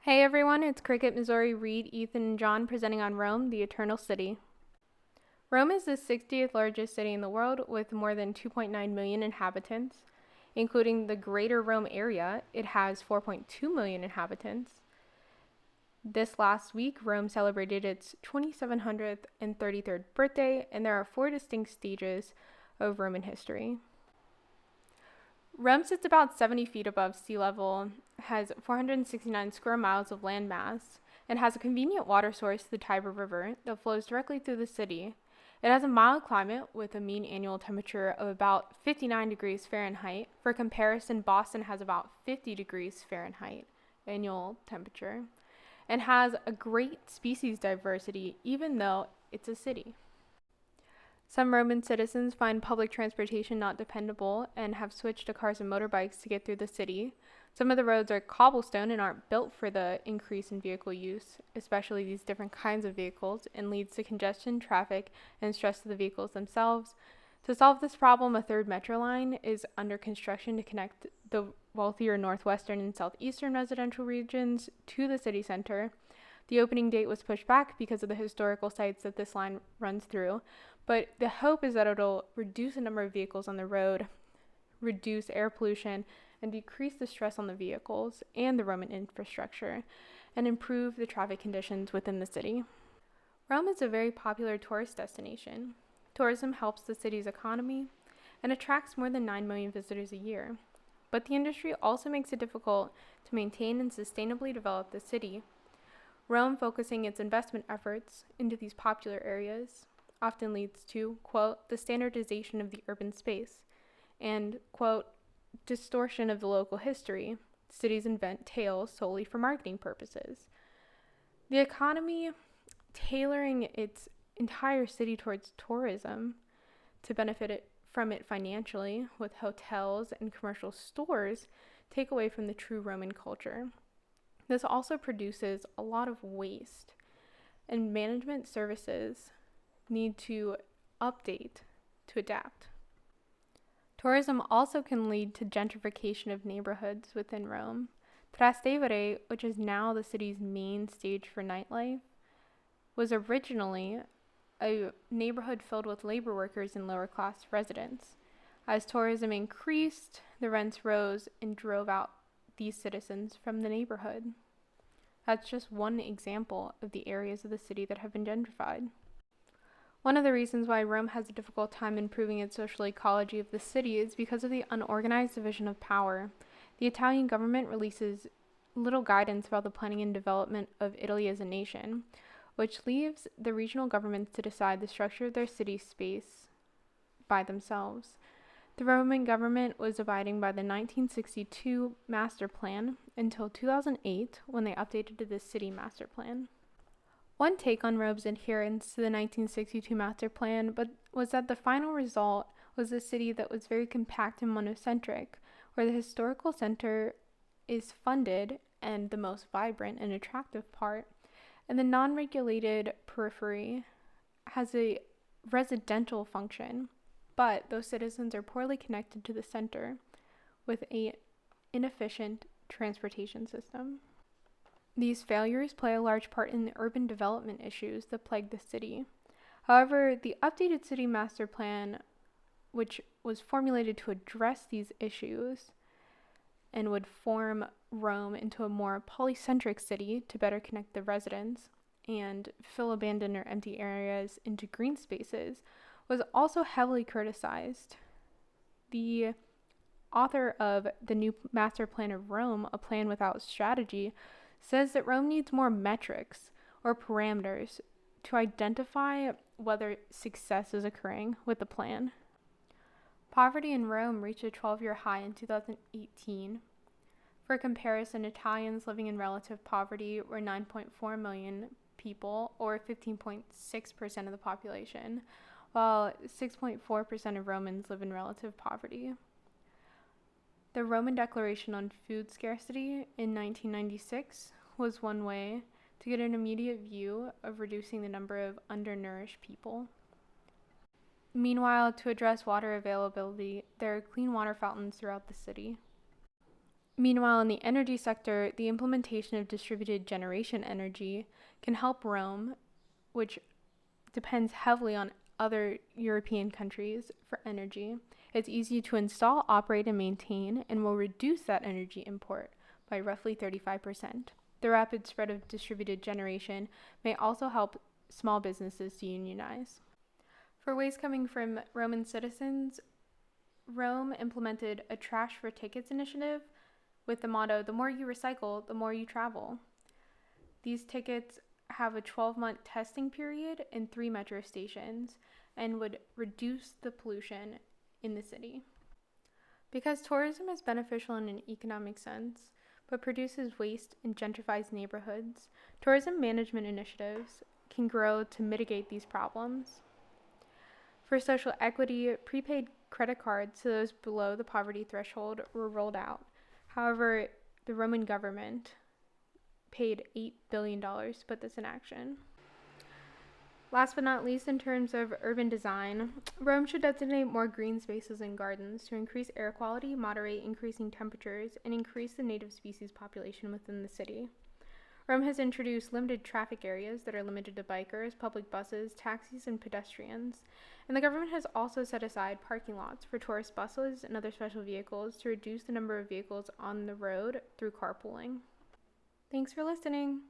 Hey everyone, it's Cricket, Missouri, Reed, Ethan, and John presenting on Rome, the Eternal City. Rome is the 60th largest city in the world with more than 2.9 million inhabitants. Including the greater Rome area, it has 4.2 million inhabitants. This last week, Rome celebrated its 2733rd birthday, and there are 4 distinct stages of Roman history. Rome sits about 70 feet above sea level, has 469 square miles of land mass, and has a convenient water source, the Tiber River, that flows directly through the city. It has a mild climate with a mean annual temperature of about 59 degrees Fahrenheit. For comparison, Boston has about 50 degrees Fahrenheit annual temperature, and has a great species diversity even though it's a city. Some Roman citizens find public transportation not dependable and have switched to cars and motorbikes to get through the city. Some of the roads are cobblestone and aren't built for the increase in vehicle use, especially these different kinds of vehicles, and leads to congestion, traffic, and stress to the vehicles themselves. To solve this problem, a third metro line is under construction to connect the wealthier northwestern and southeastern residential regions to the city center. The opening date was pushed back because of the historical sites that this line runs through, but the hope is that it'll reduce the number of vehicles on the road, reduce air pollution, and decrease the stress on the vehicles and the Roman infrastructure, and improve the traffic conditions within the city. Rome is a very popular tourist destination. Tourism helps the city's economy and attracts more than 9 million visitors a year. But the industry also makes it difficult to maintain and sustainably develop the city. Rome focusing its investment efforts into these popular areas often leads to, quote, the standardization of the urban space, and, quote, distortion of the local history. Cities invent tales solely for marketing purposes. The economy tailoring its entire city towards tourism to benefit from it financially, with hotels and commercial stores, take away from the true Roman culture. This also produces a lot of waste, and management services need to update to adapt. Tourism also can lead to gentrification of neighborhoods within Rome. Trastevere, which is now the city's main stage for nightlife, was originally a neighborhood filled with labor workers and lower class residents. As tourism increased, the rents rose and drove out these citizens from the neighborhood. That's just one example of the areas of the city that have been gentrified. One of the reasons why Rome has a difficult time improving its social ecology of the city is because of the unorganized division of power. The Italian government releases little guidance about the planning and development of Italy as a nation, which leaves the regional governments to decide the structure of their city space by themselves. The Roman government was abiding by the 1962 master plan until 2008, when they updated the city master plan. One take on Rome's adherence to the 1962 master plan was that the final result was a city that was very compact and monocentric, where the historical center is funded and the most vibrant and attractive part, and the non-regulated periphery has a residential function, but those citizens are poorly connected to the center with an inefficient transportation system. These failures play a large part in the urban development issues that plague the city. However, the updated city master plan, which was formulated to address these issues and would form Rome into a more polycentric city to better connect the residents and fill abandoned or empty areas into green spaces, was also heavily criticized. The author of the new master plan of Rome, A Plan Without Strategy, says that Rome needs more metrics or parameters to identify whether success is occurring with the plan. Poverty in Rome reached a 12-year high in 2018. For comparison, Italians living in relative poverty were 9.4 million people, or 15.6% of the population, while 6.4% of Romans live in relative poverty. The Roman Declaration on Food Scarcity in 1996 was one way to get an immediate view of reducing the number of undernourished people. Meanwhile, to address water availability, there are clean water fountains throughout the city. Meanwhile, in the energy sector, the implementation of distributed generation energy can help Rome, which depends heavily on other European countries for energy. It's easy to install, operate, and maintain, and will reduce that energy import by roughly 35%. The rapid spread of distributed generation may also help small businesses to unionize. For waste coming from Roman citizens, Rome implemented a Trash for Tickets initiative with the motto, "The more you recycle, the more you travel." These tickets have a 12-month testing period in 3 metro stations and would reduce the pollution in the city. Because tourism is beneficial in an economic sense, but produces waste and gentrifies neighborhoods, tourism management initiatives can grow to mitigate these problems. For social equity, prepaid credit cards to those below the poverty threshold were rolled out. However, the Roman government paid $8 billion to put this in action. Last but not least, in terms of urban design, Rome should designate more green spaces and gardens to increase air quality, moderate increasing temperatures, and increase the native species population within the city. Rome has introduced limited traffic areas that are limited to bikers, public buses, taxis, and pedestrians. And the government has also set aside parking lots for tourist buses and other special vehicles to reduce the number of vehicles on the road through carpooling. Thanks for listening.